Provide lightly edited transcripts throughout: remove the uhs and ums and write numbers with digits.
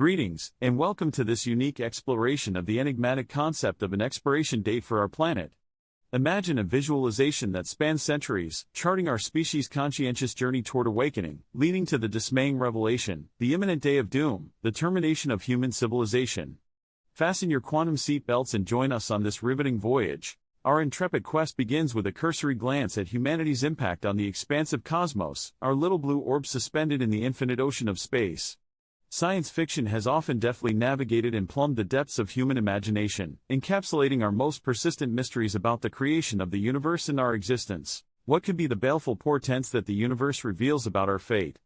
Greetings, and welcome to this unique exploration of the enigmatic concept of an expiration date for our planet. Imagine a visualization that spans centuries, charting our species' conscientious journey toward awakening, leading to the dismaying revelation, the imminent day of doom, the termination of human civilization. Fasten your quantum seat belts and join us on this riveting voyage. Our intrepid quest begins with a cursory glance at humanity's impact on the expansive cosmos, our little blue orb suspended in the infinite ocean of space. Science fiction has often deftly navigated and plumbed the depths of human imagination, encapsulating our most persistent mysteries about the creation of the universe and our existence. What could be the baleful portents that the universe reveals about our fate?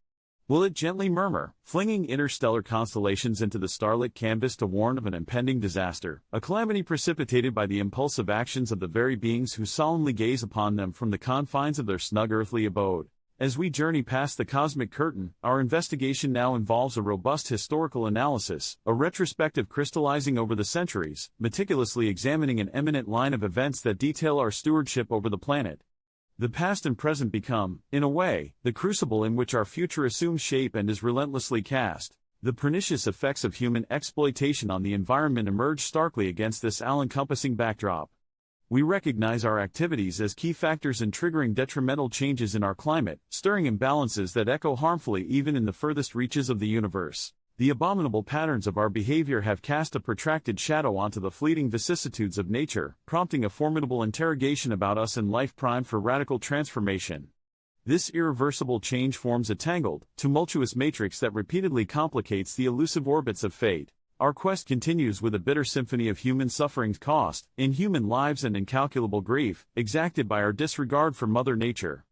Will it gently murmur, flinging interstellar constellations into the starlit canvas to warn of an impending disaster, a calamity precipitated by the impulsive actions of the very beings who solemnly gaze upon them from the confines of their snug earthly abode? As we journey past the cosmic curtain, our investigation now involves a robust historical analysis, a retrospective crystallizing over the centuries, meticulously examining an eminent line of events that detail our stewardship over the planet. The past and present become, in a way, the crucible in which our future assumes shape and is relentlessly cast. The pernicious effects of human exploitation on the environment emerge starkly against this all-encompassing backdrop. We recognize our activities as key factors in triggering detrimental changes in our climate, stirring imbalances that echo harmfully even in the furthest reaches of the universe. The abominable patterns of our behavior have cast a protracted shadow onto the fleeting vicissitudes of nature, prompting a formidable interrogation about us in life primed for radical transformation. This irreversible change forms a tangled, tumultuous matrix that repeatedly complicates the elusive orbits of fate. Our quest continues with a bitter symphony of human suffering's cost, inhuman lives and incalculable grief, exacted by our disregard for Mother Nature.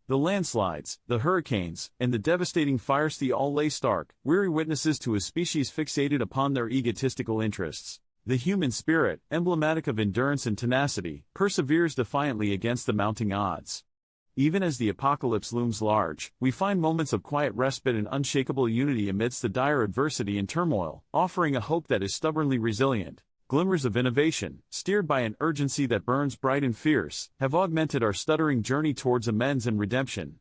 The landslides, the hurricanes, and the devastating fires all lay stark, weary witnesses to a species fixated upon their egotistical interests. The human spirit, emblematic of endurance and tenacity, perseveres defiantly against the mounting odds. Even as the apocalypse looms large, we find moments of quiet respite and unshakable unity amidst the dire adversity and turmoil, offering a hope that is stubbornly resilient. Glimmers of innovation, steered by an urgency that burns bright and fierce, have augmented our stuttering journey towards amends and redemption.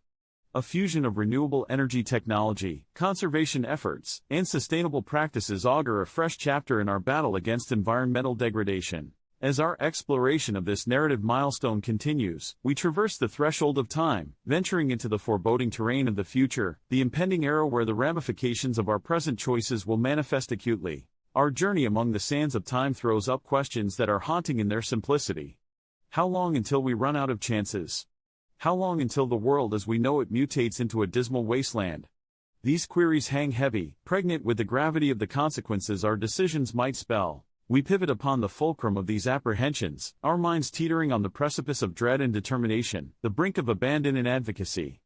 A fusion of renewable energy technology, conservation efforts, and sustainable practices augur a fresh chapter in our battle against environmental degradation. As our exploration of this narrative milestone continues, we traverse the threshold of time, venturing into the foreboding terrain of the future, the impending era where the ramifications of our present choices will manifest acutely. Our journey among the sands of time throws up questions that are haunting in their simplicity. How long until we run out of chances? How long until the world as we know it mutates into a dismal wasteland? These queries hang heavy, pregnant with the gravity of the consequences our decisions might spell. We pivot upon the fulcrum of these apprehensions, our minds teetering on the precipice of dread and determination, the brink of abandon and advocacy.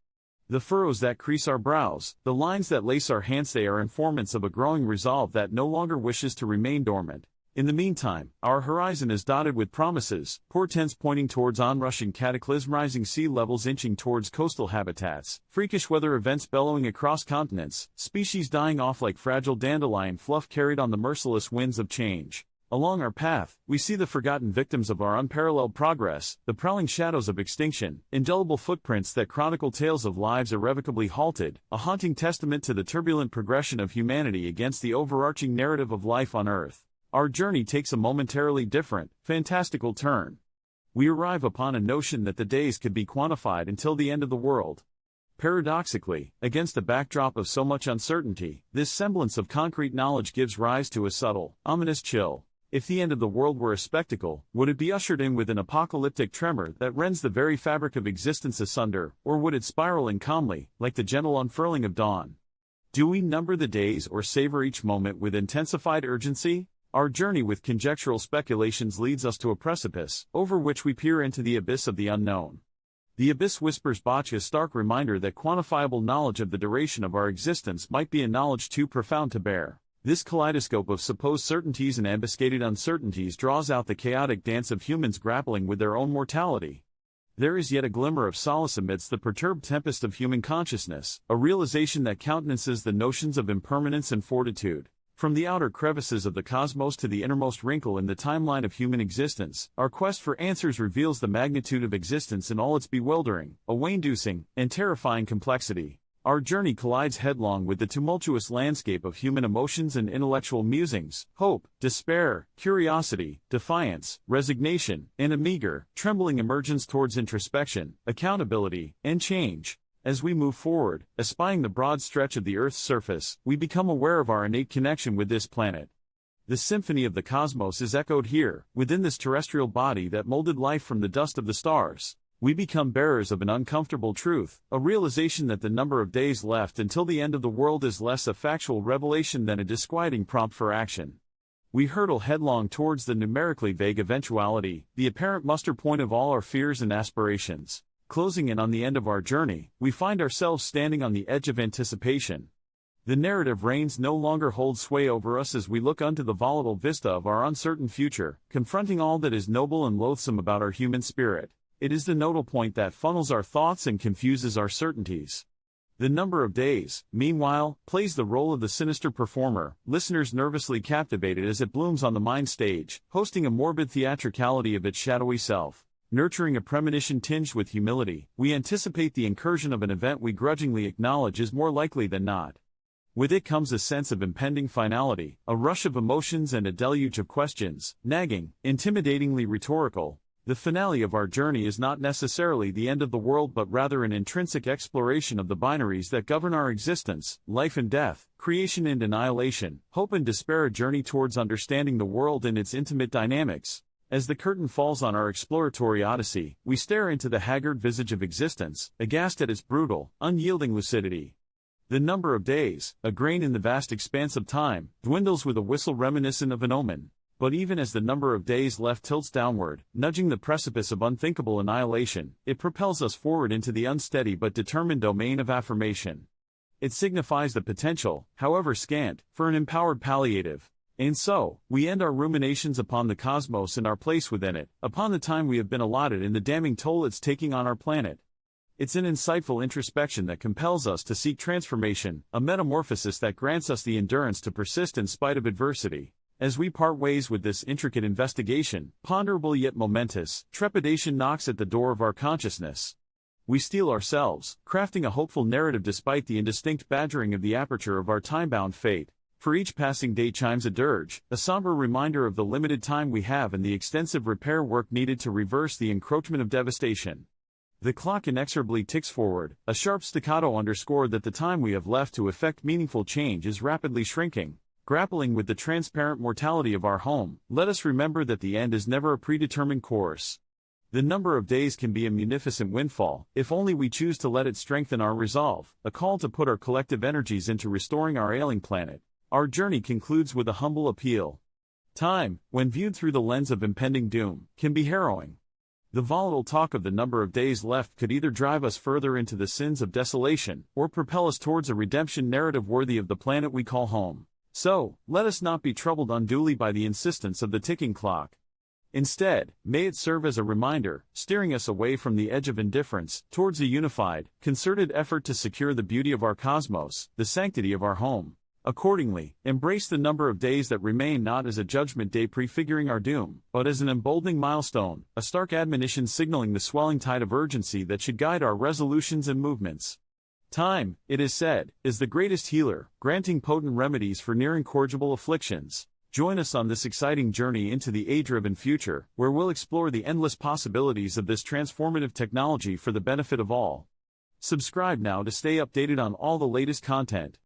The furrows that crease our brows, the lines that lace our hands, they are informants of a growing resolve that no longer wishes to remain dormant. In the meantime, our horizon is dotted with promises, portents pointing towards onrushing cataclysm, rising sea levels inching towards coastal habitats, freakish weather events bellowing across continents, species dying off like fragile dandelion fluff carried on the merciless winds of change. Along our path, we see the forgotten victims of our unparalleled progress, the prowling shadows of extinction, indelible footprints that chronicle tales of lives irrevocably halted, a haunting testament to the turbulent progression of humanity against the overarching narrative of life on Earth. Our journey takes a momentarily different, fantastical turn. We arrive upon a notion that the days could be quantified until the end of the world. Paradoxically, against a backdrop of so much uncertainty, this semblance of concrete knowledge gives rise to a subtle, ominous chill. If the end of the world were a spectacle, would it be ushered in with an apocalyptic tremor that rends the very fabric of existence asunder, or would it spiral in calmly, like the gentle unfurling of dawn? Do we number the days or savor each moment with intensified urgency? Our journey with conjectural speculations leads us to a precipice, over which we peer into the abyss of the unknown. The abyss whispers back a stark reminder that quantifiable knowledge of the duration of our existence might be a knowledge too profound to bear. This kaleidoscope of supposed certainties and ambuscaded uncertainties draws out the chaotic dance of humans grappling with their own mortality. There is yet a glimmer of solace amidst the perturbed tempest of human consciousness, a realization that countenances the notions of impermanence and fortitude. From the outer crevices of the cosmos to the innermost wrinkle in the timeline of human existence, our quest for answers reveals the magnitude of existence in all its bewildering, awe-inducing, and terrifying complexity. our journey collides headlong with the tumultuous landscape of human emotions and intellectual musings, hope, despair, curiosity, defiance, resignation, and a meager, trembling emergence towards introspection, accountability, and change. As we move forward, espying the broad stretch of the Earth's surface, we become aware of our innate connection with this planet. The symphony of the cosmos is echoed here, within this terrestrial body that molded life from the dust of the stars. We become bearers of an uncomfortable truth, a realization that the number of days left until the end of the world is less a factual revelation than a disquieting prompt for action. We hurtle headlong towards the numerically vague eventuality, the apparent muster point of all our fears and aspirations. Closing in on the end of our journey, we find ourselves standing on the edge of anticipation. The narrative reins no longer hold sway over us as we look unto the volatile vista of our uncertain future, confronting all that is noble and loathsome about our human spirit. It is the nodal point that funnels our thoughts and confuses our certainties. The number of days, meanwhile, plays the role of the sinister performer, listeners nervously captivated as it blooms on the mind stage, hosting a morbid theatricality of its shadowy self. Nurturing a premonition tinged with humility, we anticipate the incursion of an event we grudgingly acknowledge is more likely than not. With it comes a sense of impending finality, a rush of emotions and a deluge of questions, nagging, intimidatingly rhetorical. The finale of our journey is not necessarily the end of the world but rather an intrinsic exploration of the binaries that govern our existence, life and death, creation and annihilation, hope and despair, a journey towards understanding the world and its intimate dynamics. As the curtain falls on our exploratory odyssey, we stare into the haggard visage of existence, aghast at its brutal, unyielding lucidity. The number of days, a grain in the vast expanse of time, dwindles with a whistle reminiscent of an omen. But even as the number of days left tilts downward, nudging the precipice of unthinkable annihilation, it propels us forward into the unsteady but determined domain of affirmation. It signifies the potential, however scant, for an empowered palliative. And so, we end our ruminations upon the cosmos and our place within it, upon the time we have been allotted and the damning toll it's taking on our planet. It's an insightful introspection that compels us to seek transformation, a metamorphosis that grants us the endurance to persist in spite of adversity. As we part ways with this intricate investigation, ponderable yet momentous, trepidation knocks at the door of our consciousness. We steel ourselves, crafting a hopeful narrative despite the indistinct badgering of the aperture of our time-bound fate. For each passing day chimes a dirge, a somber reminder of the limited time we have and the extensive repair work needed to reverse the encroachment of devastation. The clock inexorably ticks forward, a sharp staccato underscore that the time we have left to effect meaningful change is rapidly shrinking. Grappling with the transparent mortality of our home, let us remember that the end is never a predetermined course. The number of days can be a munificent windfall, if only we choose to let it strengthen our resolve, a call to put our collective energies into restoring our ailing planet. Our journey concludes with a humble appeal. Time, when viewed through the lens of impending doom, can be harrowing. The volatile talk of the number of days left could either drive us further into the sins of desolation, or propel us towards a redemption narrative worthy of the planet we call home. So, let us not be troubled unduly by the insistence of the ticking clock. Instead, may it serve as a reminder, steering us away from the edge of indifference, towards a unified, concerted effort to secure the beauty of our cosmos, the sanctity of our home. Accordingly, embrace the number of days that remain not as a judgment day prefiguring our doom, but as an emboldening milestone, a stark admonition signaling the swelling tide of urgency that should guide our resolutions and movements. Time, it is said, is the greatest healer, granting potent remedies for near incorrigible afflictions. Join us on this exciting journey into the age-driven future, where we'll explore the endless possibilities of this transformative technology for the benefit of all. Subscribe now to stay updated on all the latest content.